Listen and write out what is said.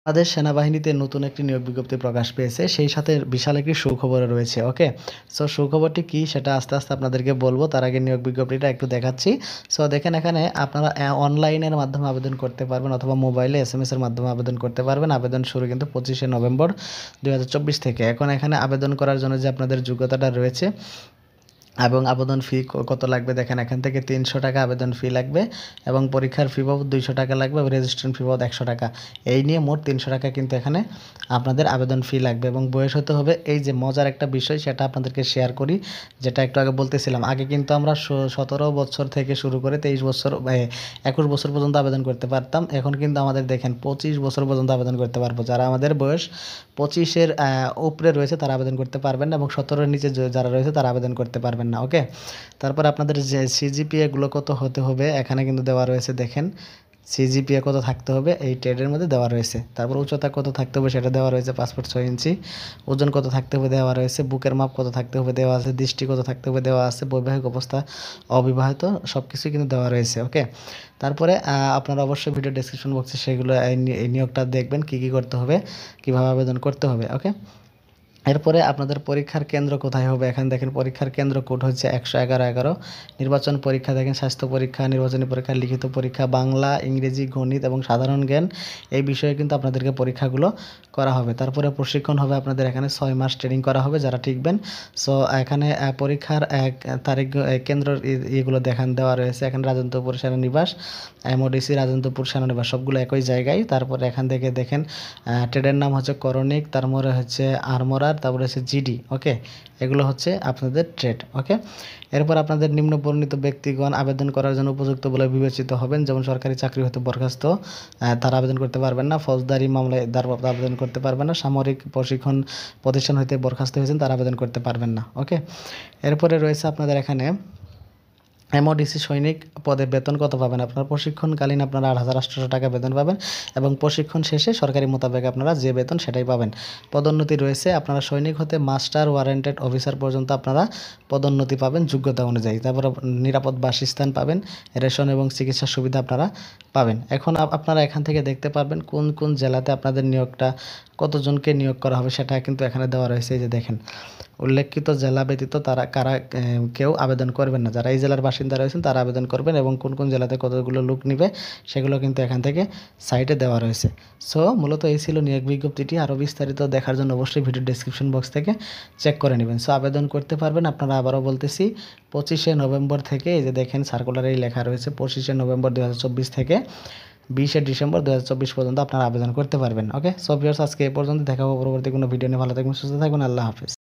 আমাদের সেনাবাহিনীতে নতুন একটি নিয়োগ বিজ্ঞপ্তি প্রকাশ পেয়েছে। সেই সাথে বিশাল একটি সুখবরও রয়েছে। ওকে? সো সুখবরটি কি সেটা আস্তে, আস্তে আপনাদেরকে বলব। তার আগে নিয়োগ বিজ্ঞপ্তিটা একটু দেখাচ্ছি। সো দেখেন এখানে আপনারা অনলাইনের মাধ্যমে আবেদন করতে পারবেন অথবা মোবাইলে এসএমএস এর মাধ্যমে আবেদন করতে পারবেন। আবেদন শুরু কিন্তু 25শে নভেম্বর 2024 থেকে। এখন এখানে আবেদন করার জন্য যে আপনাদের যোগ্যতাটা রয়েছে এবং আবেদন ফি কত লাগবে দেখেন এখান থেকে ৩০০ টাকা আবেদন ফি লাগবে এবং পরীক্ষার ফি বাবদ ২০০ টাকা লাগবে এবং রেজিস্ট্রেশন ফি বাবদ ১০০ টাকা। এই নিয়ে মোট ৩০০ টাকা কিন্তু এখানে আপনাদের আবেদন ফি লাগবে এবং বয়স হতে হবে। এই যে মজার একটা বিষয় সেটা আপনাদেরকে শেয়ার করি, যেটা একটু আগে বলতেছিলাম। আগে কিন্তু আমরা ১৭ বছর থেকে শুরু করে ২৩ বছর ২১ বছর পর্যন্ত আবেদন করতে পারতাম। এখন কিন্তু আমাদের দেখেন ২৫ বছর পর্যন্ত আবেদন করতে পারবো। যারা আমাদের বয়স ২৫-এর উপরে রয়েছে তারা আবেদন করতে পারবেন না এবং ১৭-এর নিচে যারা রয়েছে তারা আবেদন করতে পারবেন না। ওকে? তারপর আপনাদের যে সিজিপিএ গুলো কত হতে হবে এখানে কিন্তু দেওয়া রয়েছে দেখেন। সিজিপিএ কত থাকতে হবে এই ট্রেডের মধ্যে দেওয়া রয়েছে। তারপর উচ্চতা কত থাকতে হবে সেটা দেওয়া রয়েছে ৫ ফুট ৬ ইঞ্চি। ওজন কত থাকতে হবে দেওয়া রয়েছে। বুকের মাপ কত থাকতে হবে দেওয়া আছে। দৃষ্টি কত থাকতে হবে দেওয়া আছে। বৈবাহিক অবস্থা, অবিবাহিত সবকিছুই কিন্তু দেওয়া রয়েছে। ওকে? তারপরে আপনারা অবশ্যই ভিডিও ডেসক্রিপশন বক্সে সেগুলো এই নিয়োগটা দেখবেন কী, কী করতে হবে, কীভাবে আবেদন করতে হবে। ওকে? এরপরে আপনাদের পরীক্ষার কেন্দ্র কোথায় হবে এখানে দেখেন পরীক্ষার কেন্দ্র কোড হচ্ছে ১১১ নির্বাচন পরীক্ষা দেখেন স্বাস্থ্য পরীক্ষা, নির্বাচনী পরীক্ষা, লিখিত পরীক্ষা, বাংলা, ইংরেজি, গণিত এবং সাধারণ জ্ঞান এই বিষয়ে কিন্তু আপনাদেরকে পরীক্ষাগুলো করা হবে। তারপরে প্রশিক্ষণ হবে আপনাদের এখানে ৬ মাস ট্রেনিং করা হবে যারা টিকবেন। সো এখানে পরীক্ষার তারিখ কেন্দ্র এগুলো দেওয়া রয়েছে এখানে রাজেন্দ্রপুর সেনানিবাস, এমওডিসি রাজেন্দ্রপুর সেনানিবাস সবগুলো একই জায়গায়। তারপরে এখান থেকে দেখেন ট্রেডের নাম হচ্ছে করণিক, তারপরে হচ্ছে আর্মরার, তারপরে হচ্ছে জিডি। ওকে? এগুলো হচ্ছে আপনাদের ট্রেড। ওকে? এরপর আপনাদের নিম্ন বর্ণিত ব্যক্তিগণ আবেদন করার জন্য উপযুক্ত বলে বিবেচিত হবেন। যেমন সরকারি চাকরি হতে বরখাস্ত তারা আবেদন করতে পারবেন না। ফৌজদারি মামলায় আবেদন করতে পারবেন না। সামরিক প্রশিক্ষণ প্রতিষ্ঠান হইতে বরখাস্ত হয়েছেন তারা আবেদন করতে পারবেন না। ওকে? এরপরে রয়েছে আপনাদের এখানে এমওডিসি সৈনিক পদে বেতন কত পাবেন আপনারা প্রশিক্ষণকালীন আপনারা ৮,৮০০ টাকা বেতন পাবেন এবং প্রশিক্ষণ শেষে সরকারি মোতাবেক আপনারা যে বেতন সেটাই পাবেন। পদোন্নতি রয়েছে আপনারা সৈনিক হতে মাস্টার ওয়ারেন্টেড অফিসার পর্যন্ত আপনারা পদোন্নতি পাবেন যোগ্যতা অনুযায়ী। তারপর নিরাপদ বাসস্থান পাবেন, রেশন এবং চিকিৎসা সুবিধা আপনারা পাবেন। এখন আপনারা এখান থেকে দেখতে পারবেন কোন কোন জেলাতে আপনাদের নিয়োগটা কতজনকে নিয়োগ করা হবে সেটা কিন্তু এখানে দেওয়া রয়েছে। এই যে দেখেন উল্লেখিত জেলা ব্যতীত তারা কারা কেউ আবেদন করবেন না। যারা এই জেলার বাসিন্দা রয়েছেন তারা আবেদন করবেন এবং কোন কোন জেলাতে কতগুলো লোক নিবে সেগুলো কিন্তু এখান থেকে সাইটে দেওয়া রয়েছে। সো মূলত এই ছিল নিয়োগ বিজ্ঞপ্তিটি। আরও বিস্তারিত দেখার জন্য অবশ্যই ভিডিও ডেসক্রিপশন বক্স থেকে চেক করে নেবেন। সো আবেদন করতে পারবেন আপনারা। আবারও বলতেছি 25শে নভেম্বর থেকে এই যে দেখেন সার্কুলারেই লেখা রয়েছে 25শে নভেম্বর 2024 থেকে 20শে ডিসেম্বর 2024 পর্যন্ত আপনারা আবেদন করতে পারবেন। ওকে? সো ভিউয়ার্স আজকে এ পর্যন্ত দেখা হবে পরবর্তী কোনো ভিডিও নিয়ে। ভালো থাকবেন, সুস্থ থাকবেন। আল্লাহ হাফেজ।